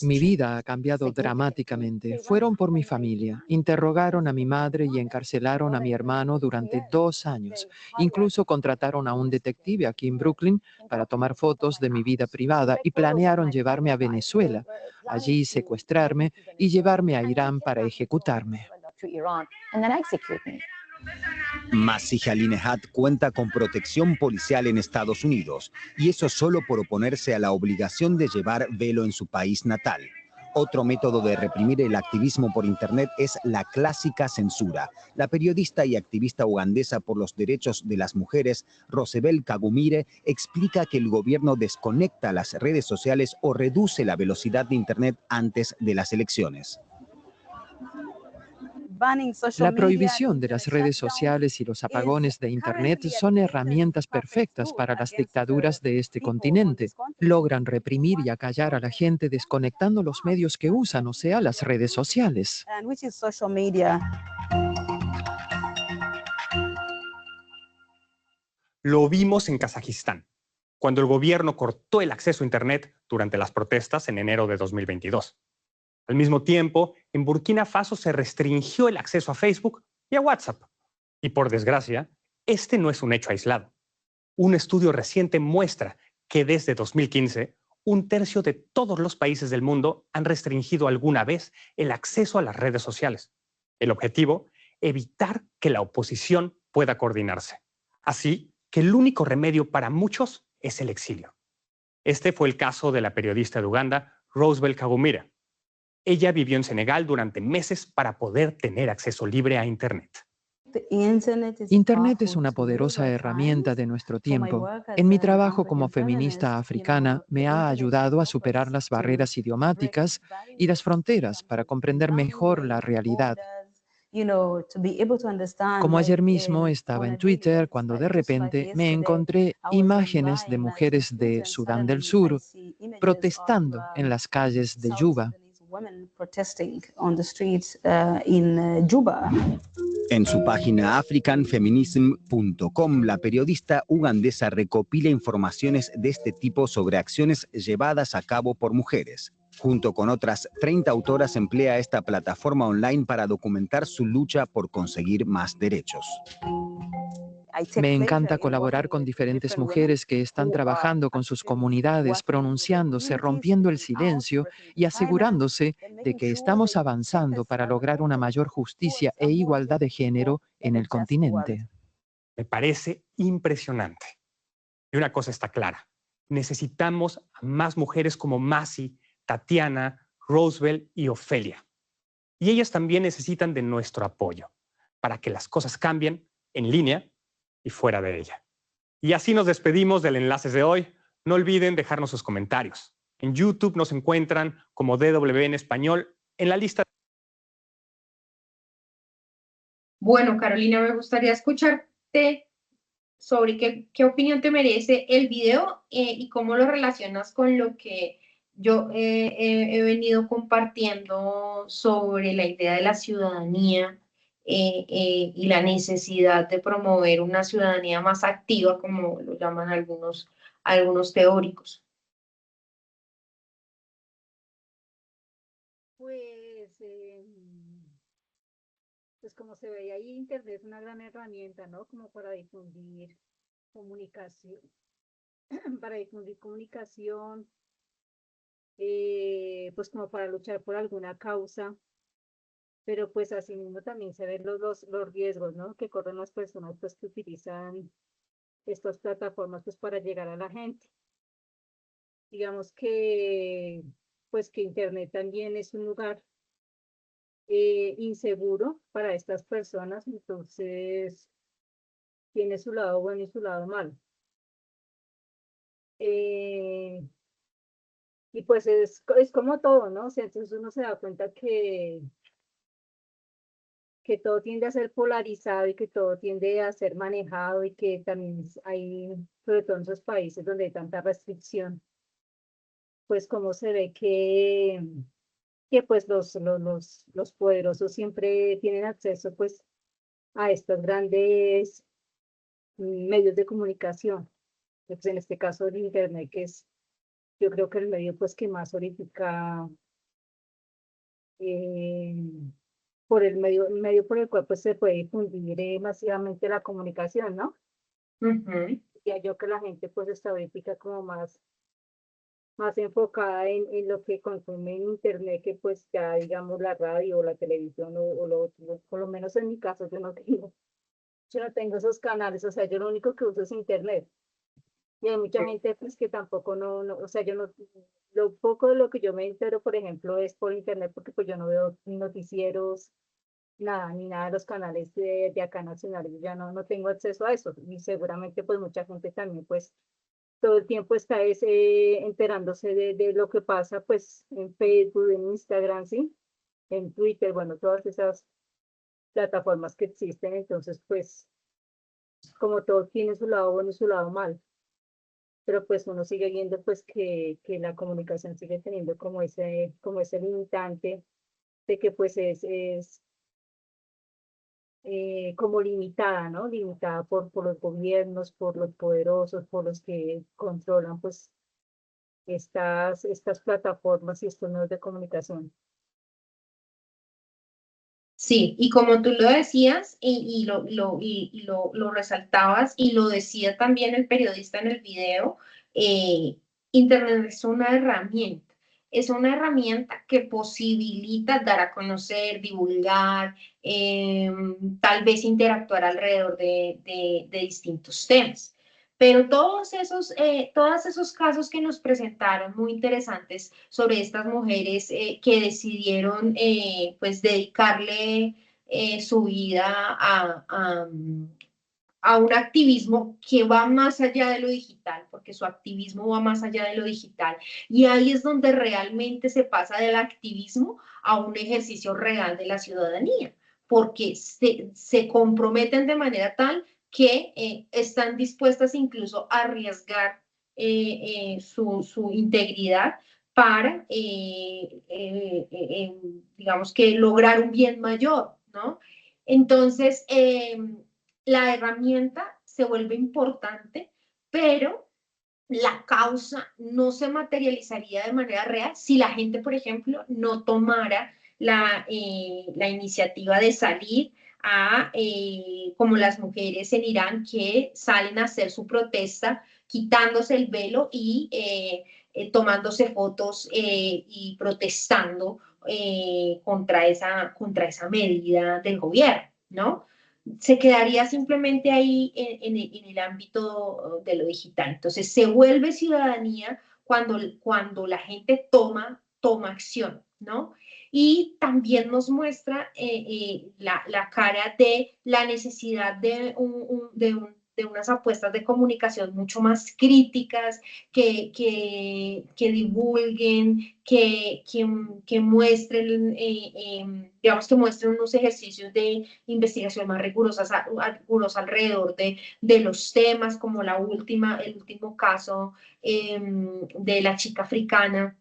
Mi vida ha cambiado dramáticamente. Fueron por mi familia. Interrogaron a mi madre y encarcelaron a mi hermano durante 2 años. Incluso contrataron a un detective aquí en Brooklyn para tomar fotos de mi vida privada y planearon llevarme a Venezuela, allí secuestrarme y llevarme a Irán para ejecutarme. Masih Alinejad cuenta con protección policial en Estados Unidos, y eso solo por oponerse a la obligación de llevar velo en su país natal. Otro método de reprimir el activismo por Internet es la clásica censura. La periodista y activista ugandesa por los derechos de las mujeres, Rosebel Kagumire, explica que el gobierno desconecta las redes sociales o reduce la velocidad de Internet antes de las elecciones. La prohibición de las redes sociales y los apagones de Internet son herramientas perfectas para las dictaduras de este continente. Logran reprimir y acallar a la gente desconectando los medios que usan, o sea, las redes sociales. Lo vimos en Kazajistán, cuando el gobierno cortó el acceso a Internet durante las protestas en enero de 2022. Al mismo tiempo, en Burkina Faso se restringió el acceso a Facebook y a WhatsApp. Y por desgracia, este no es un hecho aislado. Un estudio reciente muestra que desde 2015, un tercio de todos los países del mundo han restringido alguna vez el acceso a las redes sociales. El objetivo, evitar que la oposición pueda coordinarse. Así que el único remedio para muchos es el exilio. Este fue el caso de la periodista de Uganda, Roosevelt Kagumira. Ella vivió en Senegal durante meses para poder tener acceso libre a Internet. Internet es una poderosa herramienta de nuestro tiempo. En mi trabajo como feminista africana me ha ayudado a superar las barreras idiomáticas y las fronteras para comprender mejor la realidad. Como ayer mismo estaba en Twitter cuando de repente me encontré imágenes de mujeres de Sudán del Sur protestando en las calles de Juba. En su página africanfeminism.com, la periodista ugandesa recopila informaciones de este tipo sobre acciones llevadas a cabo por mujeres. Junto con otras 30 autoras emplea esta plataforma online para documentar su lucha por conseguir más derechos. Me encanta colaborar con diferentes mujeres que están trabajando con sus comunidades, pronunciándose, rompiendo el silencio y asegurándose de que estamos avanzando para lograr una mayor justicia e igualdad de género en el continente. Me parece impresionante. Y una cosa está clara. Necesitamos a más mujeres como Masi, Tatiana, Roosevelt y Ofelia. Y ellas también necesitan de nuestro apoyo para que las cosas cambien en línea y fuera de ella. Y así nos despedimos del Enlaces de hoy. No olviden dejarnos sus comentarios. En YouTube nos encuentran como DW en español en la lista. Bueno, Carolina, me gustaría escucharte sobre qué opinión te merece el video y cómo lo relacionas con lo que yo he venido compartiendo sobre la idea de la ciudadanía y la necesidad de promover una ciudadanía más activa, como lo llaman algunos teóricos. Pues como se ve ahí, Internet es una gran herramienta, ¿no? Como para difundir comunicación, para difundir comunicación, pues como para luchar por alguna causa, pero pues asimismo también se ven los riesgos, ¿no? Que corren las personas pues que utilizan estas plataformas pues para llegar a la gente. Digamos que pues que Internet también es un lugar inseguro para estas personas, entonces tiene su lado bueno y su lado malo. Y pues es como todo, ¿no? O sea, entonces uno se da cuenta que todo tiende a ser polarizado y que todo tiende a ser manejado y que también hay, sobre todo en esos países donde hay tanta restricción, pues como se ve que pues los poderosos siempre tienen acceso pues a estos grandes medios de comunicación. Pues en este caso el Internet, que es yo creo que el medio pues que más ahorita por el medio por el cual pues se puede difundir masivamente la comunicación, ¿no? Ya yo que la gente pues está ahorita como más enfocada en lo que consume en Internet, que pues ya digamos la radio o la televisión o lo otro. Por lo menos en mi caso yo no tengo esos canales, o sea, yo lo único que uso es Internet. Y hay mucha gente pues que tampoco o sea, yo no, lo poco de lo que yo me entero, por ejemplo, es por Internet, porque pues yo no veo noticieros, nada, ni nada de los canales de acá nacionales, yo ya no tengo acceso a eso. Y seguramente pues mucha gente también pues todo el tiempo está enterándose de lo que pasa pues en Facebook, en Instagram, ¿sí? En Twitter, bueno, todas esas plataformas que existen, entonces pues como todo tiene su lado bueno y su lado malo, pero pues uno sigue viendo pues que la comunicación sigue teniendo como ese limitante de que pues es como limitada, ¿no? Limitada por los gobiernos, por los poderosos, por los que controlan pues estas plataformas y estos medios de comunicación. Sí, y como tú lo decías lo resaltabas y lo decía también el periodista en el video, Internet es una herramienta que posibilita dar a conocer, divulgar, tal vez interactuar alrededor de distintos temas. Pero todos esos casos que nos presentaron muy interesantes sobre estas mujeres que decidieron pues dedicarle su vida a un activismo que va más allá de lo digital, porque su activismo va más allá de lo digital. Y ahí es donde realmente se pasa del activismo a un ejercicio real de la ciudadanía, porque se comprometen de manera tal que están dispuestas incluso a arriesgar su integridad para, digamos que, lograr un bien mayor, ¿no? Entonces, la herramienta se vuelve importante, pero la causa no se materializaría de manera real si la gente, por ejemplo, no tomara la iniciativa de salir como las mujeres en Irán que salen a hacer su protesta quitándose el velo y tomándose fotos y protestando contra esa medida del gobierno, ¿no? Se quedaría simplemente ahí en el ámbito de lo digital. Entonces, se vuelve ciudadanía cuando la gente toma acción, ¿no? Y también nos muestra la cara de la necesidad de unas apuestas de comunicación mucho más críticas, que divulguen, que muestren, digamos, que muestren unos ejercicios de investigación más rigurosa alrededor de los temas, como el último caso de la chica africana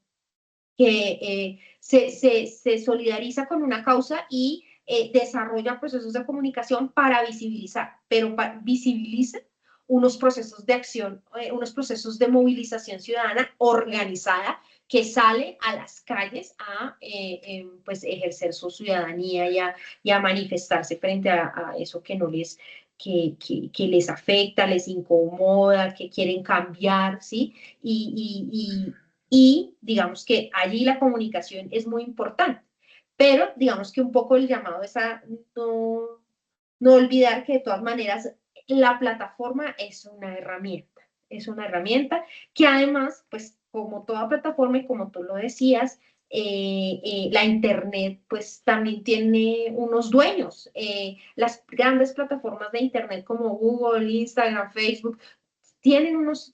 que se solidariza con una causa y desarrolla procesos de comunicación para visibilizar, pero visibiliza unos procesos de acción, unos procesos de movilización ciudadana organizada que sale a las calles a pues ejercer su ciudadanía y a manifestarse frente a eso que no les, que les afecta, les incomoda, que quieren cambiar, ¿sí? Y digamos que allí la comunicación es muy importante, pero digamos que un poco el llamado es a no olvidar que de todas maneras la plataforma es una herramienta que además, pues como toda plataforma y como tú lo decías, la Internet pues también tiene unos dueños. Las grandes plataformas de Internet como Google, Instagram, Facebook, tienen unos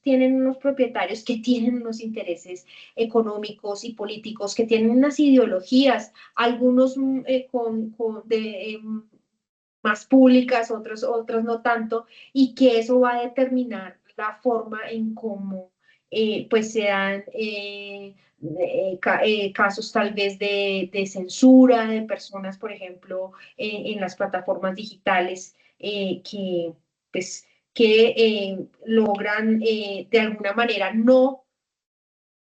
propietarios que tienen unos intereses económicos y políticos, que tienen unas ideologías, algunos más públicas, otros no tanto, y que eso va a determinar la forma en cómo pues se dan casos tal vez de censura de personas, por ejemplo, en las plataformas digitales pues, que logran de alguna manera no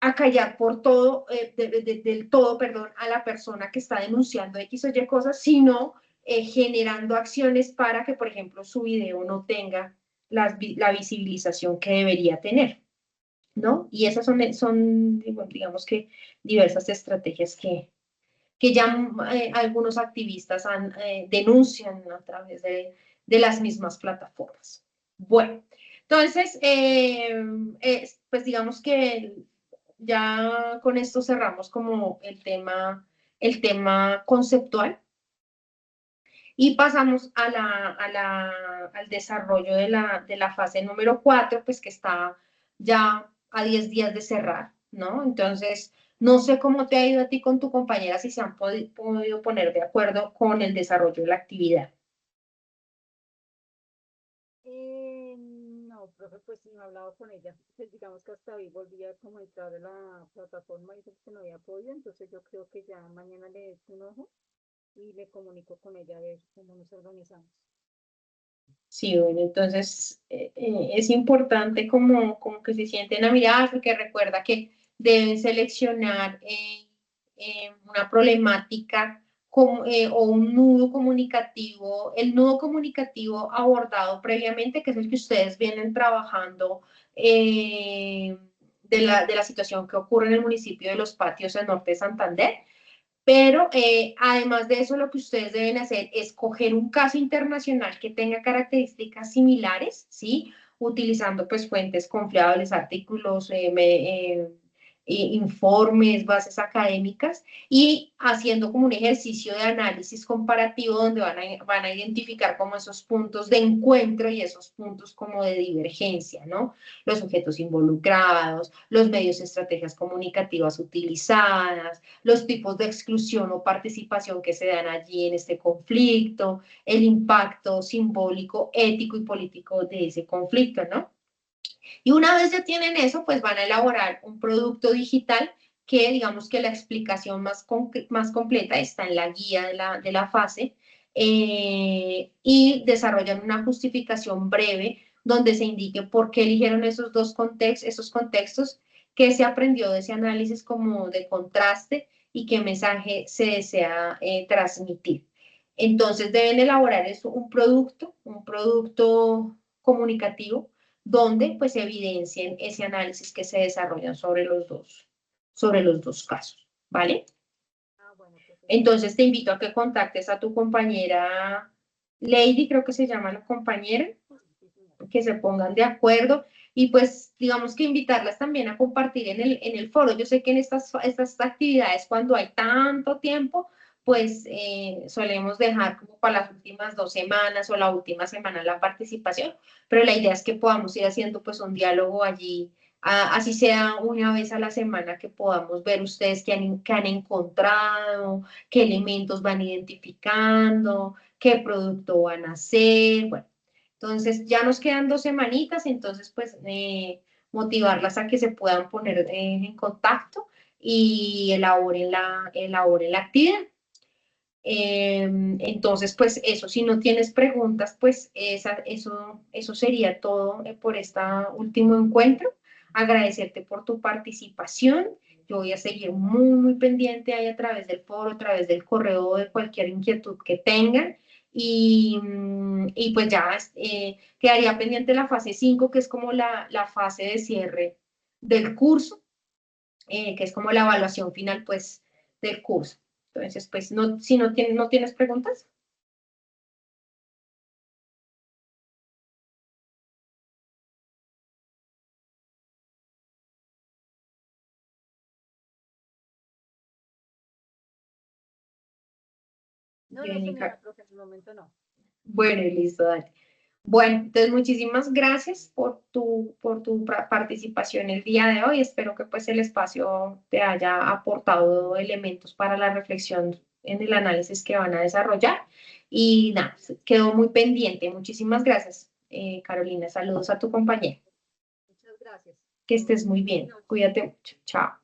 acallar por todo, del todo, perdón, a la persona que está denunciando X o Y cosas, sino generando acciones para que, por ejemplo, su video no tenga la visibilización que debería tener, ¿no? Y esas son digamos que, diversas estrategias que ya algunos activistas denuncian a través de las mismas plataformas. Bueno, entonces, pues digamos que ya con esto cerramos como el tema conceptual y pasamos al desarrollo de la fase número 4, pues que está ya a 10 días de cerrar, ¿no? Entonces, No sé cómo te ha ido a ti con tu compañera, si se han podido poner de acuerdo con el desarrollo de la actividad. No, profe, pues sí, no he hablado con ella. Pues digamos que hasta hoy volví a como entrar a la plataforma y dice que no había podido, entonces yo creo que ya mañana le echo un ojo y le comunico con ella a ver cómo nos organizamos. Sí, bueno, entonces es importante como que se sienten a mirar, porque recuerda que deben seleccionar una problemática o un nudo comunicativo, el nudo comunicativo abordado previamente, que es el que ustedes vienen trabajando de la situación que ocurre en el municipio de Los Patios, en Norte de Santander. Pero además de eso, lo que ustedes deben hacer es coger un caso internacional que tenga características similares, ¿sí? Utilizando pues fuentes confiables, artículos, informes, bases académicas y haciendo como un ejercicio de análisis comparativo donde van a identificar como esos puntos de encuentro y esos puntos como de divergencia, ¿no? Los sujetos involucrados, los medios y estrategias comunicativas utilizadas, los tipos de exclusión o participación que se dan allí en este conflicto, el impacto simbólico, ético y político de ese conflicto, ¿no? Y una vez ya tienen eso, pues van a elaborar un producto digital que digamos que la explicación más completa está en la guía de la fase y desarrollan una justificación breve donde se indique por qué eligieron esos contextos, qué se aprendió de ese análisis como de contraste y qué mensaje se desea transmitir. Entonces deben elaborar eso, un producto comunicativo donde pues evidencien ese análisis que se desarrollan sobre los dos casos, ¿vale? Bueno, pues, Entonces te invito a que contactes a tu compañera Lady, creo que se llama la compañera, que se pongan de acuerdo y pues digamos que invitarlas también a compartir en el foro. Yo sé que en estas actividades cuando hay tanto tiempo, pues solemos dejar como para las últimas 2 semanas o la última semana la participación, pero la idea es que podamos ir haciendo pues un diálogo allí, así sea una vez a la semana, que podamos ver ustedes qué han encontrado, qué elementos van identificando, qué producto van a hacer, bueno. Entonces, ya nos quedan 2 semanitas, entonces, pues, motivarlas a que se puedan poner en contacto y elaboren la actividad. Entonces, pues, eso, si no tienes preguntas, pues, eso sería todo por este último encuentro. Agradecerte por tu participación. Yo voy a seguir muy, muy pendiente ahí a través del foro, a través del correo, de cualquier inquietud que tengan. Y pues ya quedaría pendiente la fase 5, que es como la fase de cierre del curso, que es como la evaluación final, pues, del curso. Entonces, pues, si no tienes preguntas. no, Bien, señora, profe, en el momento no. bueno, listo, dale. Bueno, entonces muchísimas gracias por tu participación el día de hoy. Espero que pues el espacio te haya aportado elementos para la reflexión en el análisis que van a desarrollar. Y nada, quedó muy pendiente. Muchísimas gracias, Carolina. Saludos a tu compañera. Muchas gracias. Que estés muy bien. Buenas noches. Cuídate mucho. Chao.